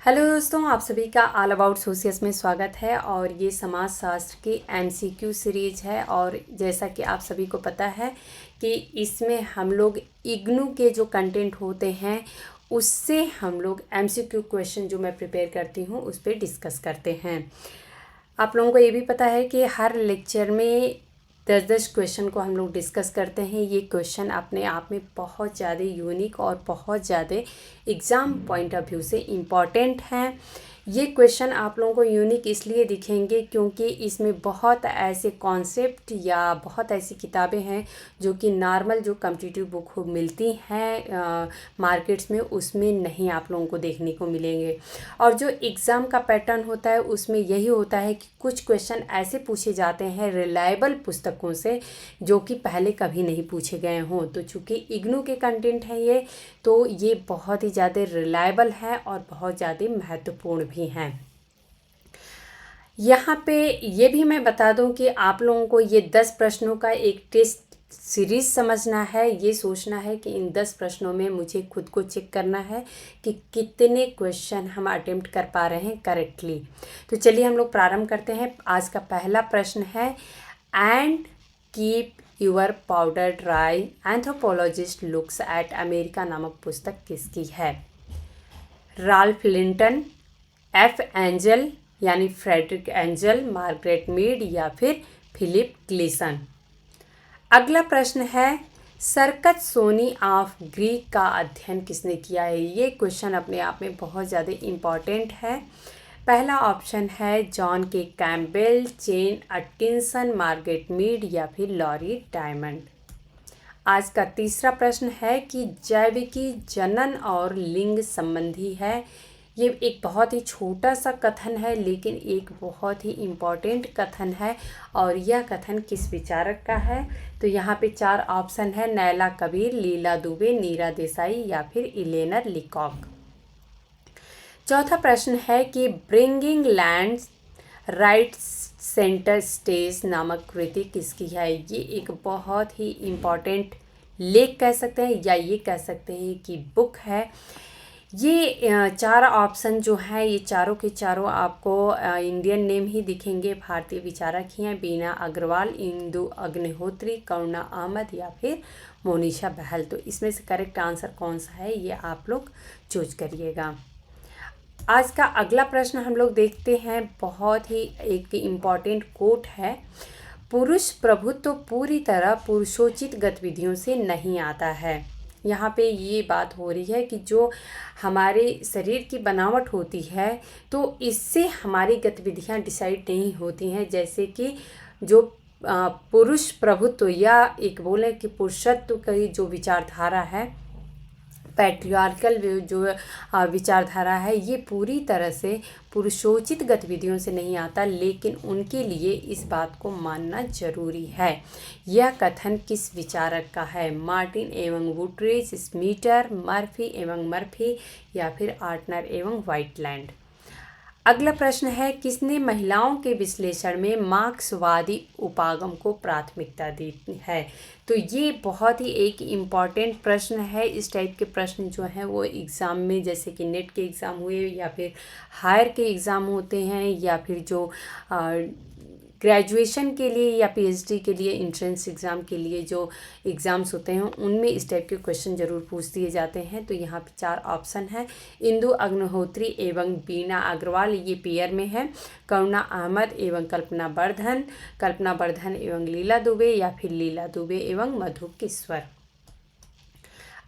Hello दोस्तों, आप सभी का ऑल अबाउट सोशियस में स्वागत है। और ये समाज शास्त्र की एमसीक्यू सीरीज है। और जैसा कि आप सभी को पता है कि इसमें हम लोग इग्नू के जो कंटेंट होते हैं उससे हम लोग एमसीक्यू क्वेश्चन जो मैं प्रिपेयर करती हूँ उस पर डिस्कस करते हैं। आप लोगों को ये भी पता है कि हर लेक्चर में 10-10 क्वेश्चन को हम लोग डिस्कस करते हैं। ये क्वेश्चन अपने आप में बहुत ज़्यादा यूनिक और बहुत ज़्यादा एग्ज़ाम पॉइंट ऑफ व्यू से इम्पॉर्टेंट हैं। ये क्वेश्चन आप लोगों को यूनिक इसलिए दिखेंगे क्योंकि इसमें बहुत ऐसे कॉन्सेप्ट या बहुत ऐसी किताबें हैं जो कि नॉर्मल जो कॉम्पिटिटिव बुक मिलती हैं मार्केट्स में उसमें नहीं आप लोगों को देखने को मिलेंगे। और जो एग्ज़ाम का पैटर्न होता है उसमें यही होता है कि कुछ क्वेश्चन ऐसे पूछे जाते हैं रिलायबल पुस्तकों से जो कि पहले कभी नहीं पूछे गए हों। तो चूँकि इग्नू के कंटेंट हैं ये, तो ये बहुत ही ज़्यादा रिलायबल है और बहुत ज़्यादा महत्वपूर्ण भी हैं। यहाँ पे ये भी मैं बता दूं कि आप लोगों को ये 10 प्रश्नों का एक टेस्ट सीरीज़ समझना है। ये सोचना है कि इन 10 प्रश्नों में मुझे खुद को चेक करना है कि कितने क्वेश्चन हम अटेम्प्ट कर पा रहे हैं करेक्टली। तो चलिए हम लोग प्रारंभ करते हैं। आज का पहला प्रश्न है, and keep your powder dry anthropologist looks at America नामक पुस्तक किसकी है? राल्फ लिंटन, एफ एंजल यानी फ्रेडरिक एंजल, मार्गरेट मीड या फिर फिलिप ग्लीसन। अगला प्रश्न है, सर्कस सोनी ऑफ ग्रीक का अध्ययन किसने किया है? ये क्वेश्चन अपने आप में बहुत ज़्यादा इम्पॉर्टेंट है। पहला ऑप्शन है John K Campbell, Jane Atkinson, Margaret Mead या फिर लॉरी डायमंड। आज का तीसरा प्रश्न है कि जैविकी जनन और लिंग संबंधी है। ये एक बहुत ही छोटा सा कथन है लेकिन एक बहुत ही इम्पॉर्टेंट कथन है। और यह कथन किस विचारक का है? तो यहाँ पे 4 ऑप्शन है, नैला कबीर, लीला दुबे, नीरा देसाई या फिर इलेनर लिकॉक। चौथा प्रश्न है कि bringing land right centre stage नामक कृति किसकी है? ये एक बहुत ही इम्पॉर्टेंट लेख कह सकते हैं या ये कह सकते हैं कि बुक है। ये 4 ऑप्शन जो हैं ये चारों के चारों आपको इंडियन नेम ही दिखेंगे, भारतीय विचारक ही हैं, बीना अग्रवाल, इंदु अग्निहोत्री, करुणा अहमद या फिर मोनिशा बहल। तो इसमें से करेक्ट आंसर कौन सा है ये आप लोग चूज करिएगा। आज का अगला प्रश्न हम लोग देखते हैं, बहुत ही एक इम्पॉर्टेंट कोट है, पुरुष प्रभुत्व पूरी तरह पुरुषोचित गतिविधियों से नहीं आता है। यहाँ पे ये बात हो रही है कि जो हमारे शरीर की बनावट होती है तो इससे हमारी गतिविधियाँ डिसाइड नहीं होती हैं। जैसे कि जो पुरुष प्रभुत्व या एक बोले कि पुरुषत्व की जो विचारधारा है, पैट्रियार्कल जो विचारधारा है, ये पूरी तरह से पुरुषोचित गतिविधियों से नहीं आता, लेकिन उनके लिए इस बात को मानना जरूरी है। यह कथन किस विचारक का है? मार्टिन एवं वुडब्रिज, स्मीटर, मर्फी एवं मर्फी या फिर आर्टनर एवं व्हाइटलैंड। अगला प्रश्न है, किसने महिलाओं के विश्लेषण में मार्क्सवादी उपागम को प्राथमिकता दी है? तो ये बहुत ही एक इम्पॉर्टेंट प्रश्न है। इस टाइप के प्रश्न जो हैं वो एग्ज़ाम में, जैसे कि नेट के एग्ज़ाम हुए या फिर हायर के एग्ज़ाम होते हैं या फिर जो ग्रेजुएशन के लिए या पीएचडी के लिए एंट्रेंस एग्ज़ाम के लिए जो एग्ज़ाम्स होते हैं उनमें इस टाइप के क्वेश्चन ज़रूर पूछ दिए जाते हैं। तो यहाँ पे 4 ऑप्शन है, इंदु अग्निहोत्री एवं बीना अग्रवाल, ये पेयर में है, करुणा अहमद एवं कल्पना वर्धन एवं लीला दुबे या फिर लीला दुबे एवं मधु किश्वर।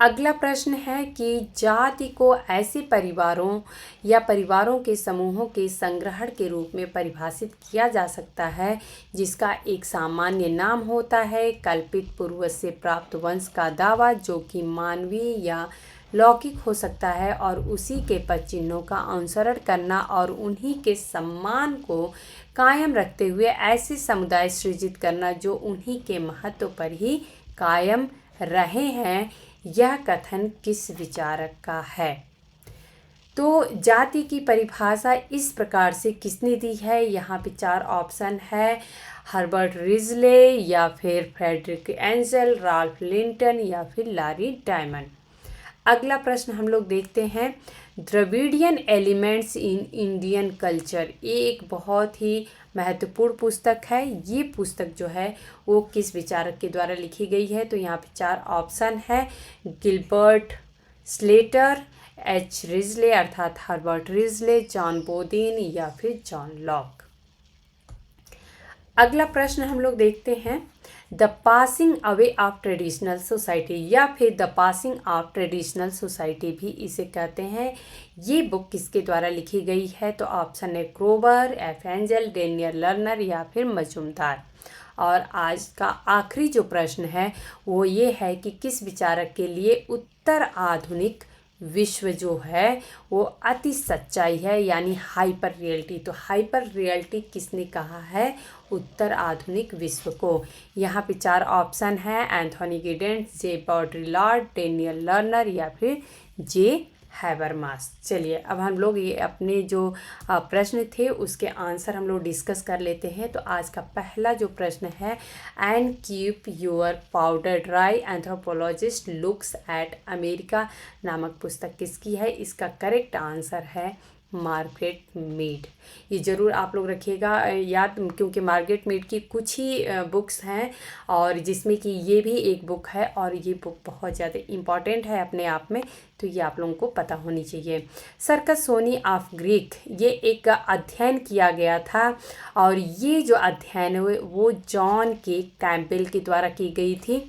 अगला प्रश्न है कि जाति को ऐसे परिवारों या परिवारों के समूहों के संग्रहण के रूप में परिभाषित किया जा सकता है जिसका एक सामान्य नाम होता है, कल्पित पूर्वज से प्राप्त वंश का दावा जो कि मानवीय या लौकिक हो सकता है, और उसी के पद चिन्हों का अनुसरण करना और उन्हीं के सम्मान को कायम रखते हुए ऐसे समुदाय सृजित करना जो उन्हीं के महत्व पर ही कायम रहे हैं। यह कथन किस विचारक का है? तो जाति की परिभाषा इस प्रकार से किसने दी है? यहाँ पे 4 ऑप्शन है, हर्बर्ट रिजले या फिर फ्रेडरिक एंजल, राल्फ लिंटन या फिर लॉरी डायमंड। अगला प्रश्न हम लोग देखते हैं, Dravidian elements in Indian culture. ये एक बहुत ही महत्वपूर्ण पुस्तक है। ये पुस्तक जो है वो किस विचारक के द्वारा लिखी गई है? तो यहाँ पे 4 ऑप्शन है, गिलबर्ट स्लेटर, एच रिजले अर्थात हर्बर्ट रिजले, जॉन बोदेन या फिर जॉन लॉक। अगला प्रश्न हम लोग देखते हैं, the passing away of traditional society या फिर the passing of traditional society भी इसे कहते हैं। ये बुक किसके द्वारा लिखी गई है? तो ऑप्शन है क्रोबर, एफ एंजल, डेनियल लर्नर या फिर मजूमदार। और आज का आखिरी जो प्रश्न है वो ये है कि किस विचारक के लिए उत्तर आधुनिक विश्व जो है वो अति सच्चाई है, यानी हाइपर रियलिटी। तो हाइपर रियलिटी किसने कहा है उत्तर आधुनिक विश्व को? यहाँ पे 4 ऑप्शन है, एंथोनी गिडेंस, जे बॉड्रिलार्ड, डेनियल लर्नर या फिर जे हैबरमास। चलिए अब हम लोग ये अपने जो प्रश्न थे उसके आंसर हम लोग डिस्कस कर लेते हैं। तो आज का पहला जो प्रश्न है, and keep your powder dry, anthropologist looks at America नामक पुस्तक किसकी है? इसका करेक्ट आंसर है मार्गरेट मीड। ये ज़रूर आप लोग रखिएगा याद, क्योंकि मार्गरेट मीड की कुछ ही बुक्स हैं और जिसमें कि ये भी एक बुक है और ये बुक बहुत ज़्यादा इम्पॉर्टेंट है अपने आप में, तो ये आप लोगों को पता होनी चाहिए। सर्कस सोनी ऑफ ग्रीक, ये एक अध्ययन किया गया था और ये जो अध्ययन है वो जॉन के कैम्पबेल के द्वारा की गई थी।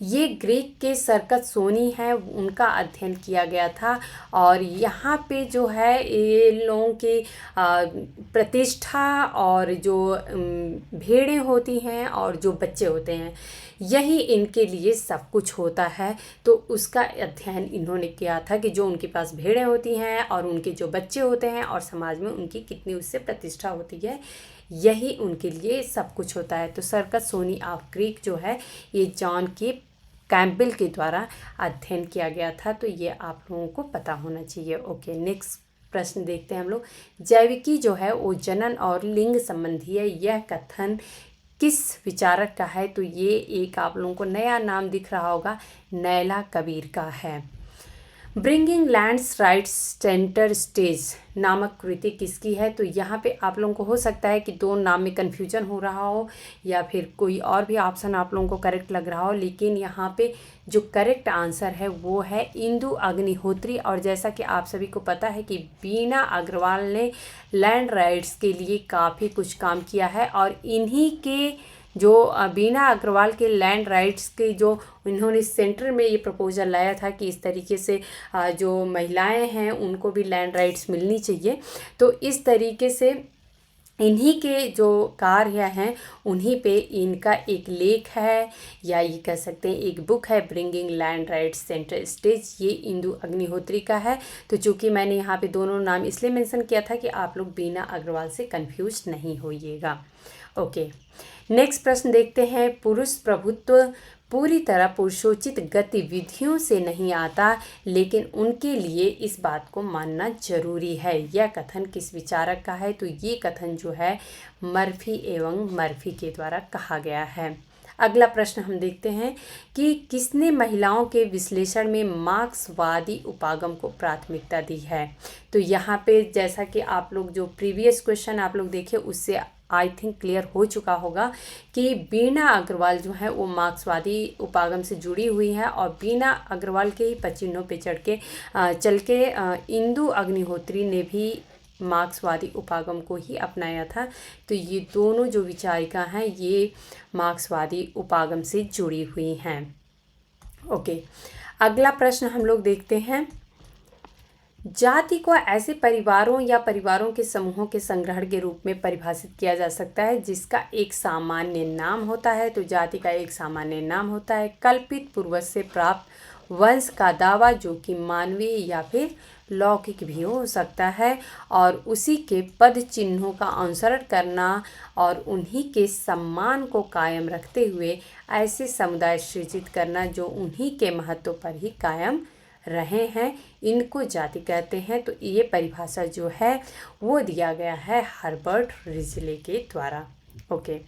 ये ग्रीक के सर्कस सोनी हैं उनका अध्ययन किया गया था और यहाँ पे जो है ये लोगों की प्रतिष्ठा और जो भेड़ें होती हैं और जो बच्चे होते हैं यही इनके लिए सब कुछ होता है। तो उसका अध्ययन इन्होंने किया था कि जो उनके पास भेड़ें होती हैं और उनके जो बच्चे होते हैं और समाज में उनकी कितनी उससे प्रतिष्ठा होती है, यही उनके लिए सब कुछ होता है। तो सर्कस सोनी ऑफ ग्रीक जो है ये जॉन के कैम्पबेल के द्वारा अध्ययन किया गया था, तो ये आप लोगों को पता होना चाहिए। ओके, नेक्स्ट प्रश्न देखते हैं हम लोग। जैविकी जो है वो जनन और लिंग संबंधी है, यह कथन किस विचारक का है? तो ये एक आप लोगों को नया नाम दिख रहा होगा, नैला कबीर का है। Bringing lands rights centre stage नामक कृति किसकी है? तो यहाँ पे आप लोगों को हो सकता है कि 2 नाम में कन्फ्यूजन हो रहा हो या फिर कोई और भी ऑप्शन आप लोगों को करेक्ट लग रहा हो, लेकिन यहाँ पे जो करेक्ट आंसर है वो है इंदु अग्निहोत्री। और जैसा कि आप सभी को पता है कि बीना अग्रवाल ने लैंड राइट्स के लिए काफ़ी कुछ काम किया है और इन्हीं के जो बीना अग्रवाल के लैंड राइट्स के जो इन्होंने सेंटर में ये प्रपोजल लाया था कि इस तरीके से जो महिलाएं हैं उनको भी लैंड राइट्स मिलनी चाहिए। तो इस तरीके से इन्हीं के जो कार्य हैं उन्हीं पे इनका एक लेख है या ये कह सकते हैं एक बुक है, bringing land rights centre stage. ये इंदु अग्निहोत्री का है। तो चूँकि मैंने यहाँ पे दोनों नाम इसलिए मेंशन किया था कि आप लोग बीना अग्रवाल से कंफ्यूज नहीं होइएगा। ओके, नेक्स्ट प्रश्न देखते हैं। पुरुष प्रभुत्व पूरी तरह पुरुषोचित गतिविधियों से नहीं आता, लेकिन उनके लिए इस बात को मानना जरूरी है। यह कथन किस विचारक का है? तो ये कथन जो है मर्फी एवं मर्फी के द्वारा कहा गया है। अगला प्रश्न हम देखते हैं कि किसने महिलाओं के विश्लेषण में मार्क्सवादी उपागम को प्राथमिकता दी है? तो यहाँ पे जैसा कि आप लोग जो प्रीवियस क्वेश्चन आप लोग देखे उससे आई थिंक क्लियर हो चुका होगा कि बीना अग्रवाल जो है वो मार्क्सवादी उपागम से जुड़ी हुई है और बीना अग्रवाल के ही पचिन्हों पे चल के इंदु अग्निहोत्री ने भी मार्क्सवादी उपागम को ही अपनाया था। तो ये दोनों जो विचारिका हैं ये मार्क्सवादी उपागम से जुड़ी हुई हैं। ओके, अगला प्रश्न हम लोग देखते हैं। जाति को ऐसे परिवारों या परिवारों के समूहों के संग्रहण के रूप में परिभाषित किया जा सकता है जिसका एक सामान्य नाम होता है। तो जाति का एक सामान्य नाम होता है कल्पित पूर्वज से प्राप्त वंश का दावा, जो कि मानवीय या फिर लौकिक भी हो सकता है, और उसी के पद चिन्हों का अनुसरण करना और उन्हीं के सम्मान को कायम रखते हुए ऐसे समुदाय सृजित करना जो उन्हीं के महत्व पर ही कायम रहे हैं, इनको जाति कहते हैं। तो ये परिभाषा जो है वो दिया गया है हर्बर्ट रिजले के द्वारा। Okay,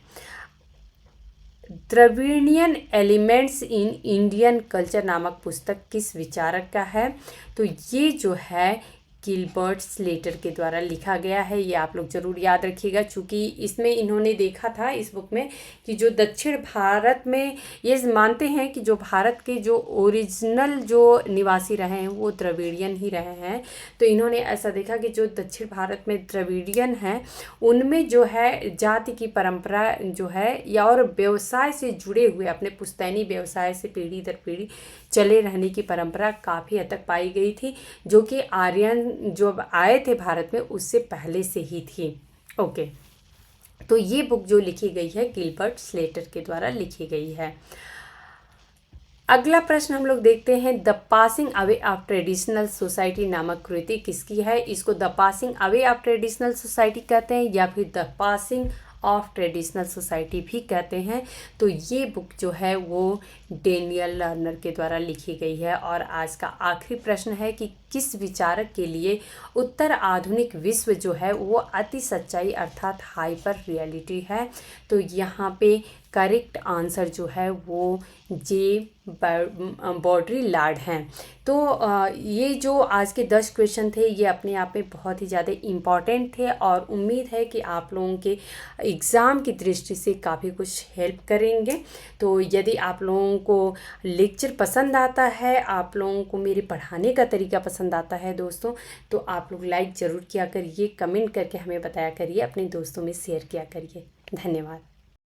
Dravidian elements in Indian culture नामक पुस्तक किस विचारक का है? तो ये जो है गिलबर्ट स्लेटर के द्वारा लिखा गया है। ये आप लोग ज़रूर याद रखिएगा, चूँकि इसमें इन्होंने देखा था इस बुक में कि जो दक्षिण भारत में ये मानते हैं कि जो भारत के जो ओरिजिनल जो निवासी रहे हैं वो द्रविडियन ही रहे हैं। तो इन्होंने ऐसा देखा कि जो दक्षिण भारत में द्रविडियन हैं उनमें जो है जाति की परंपरा जो है या और व्यवसाय से जुड़े हुए अपने पुश्तैनी व्यवसाय से पीढ़ी दर पीढ़ी चले रहने की परंपरा काफ़ी हद तक पाई गई थी, जो कि आर्यन जो आए थे भारत में उससे पहले से ही थी। ओके, तो ये बुक जो लिखी गई है गिलबर्ट स्लेटर के द्वारा लिखी गई है। अगला प्रश्न हम लोग देखते हैं, the passing away of traditional society नामक कृति किसकी है? इसको the passing away of traditional society कहते हैं या फिर the passing of traditional society भी कहते हैं। तो ये बुक जो है वो डेनियल लर्नर के द्वारा लिखी गई है। और आज का आखिरी प्रश्न है कि किस विचारक के लिए उत्तर आधुनिक विश्व जो है वो अति सच्चाई अर्थात हाइपर रियलिटी है? तो यहाँ पे करेक्ट आंसर जो है वो जे बॉड्रिलार्ड हैं। तो ये जो आज के 10 क्वेश्चन थे ये अपने आप में बहुत ही ज़्यादा इम्पॉर्टेंट थे और उम्मीद है कि आप लोगों के एग्ज़ाम की दृष्टि से काफ़ी कुछ हेल्प करेंगे। तो यदि आप लोगों को लेक्चर पसंद आता है, आप लोगों को मेरे पढ़ाने का तरीका पसंद आता है दोस्तों, तो आप लोग लाइक ज़रूर किया करिए, कमेंट करके हमें बताया करिए, अपने दोस्तों में शेयर किया करिए। धन्यवाद।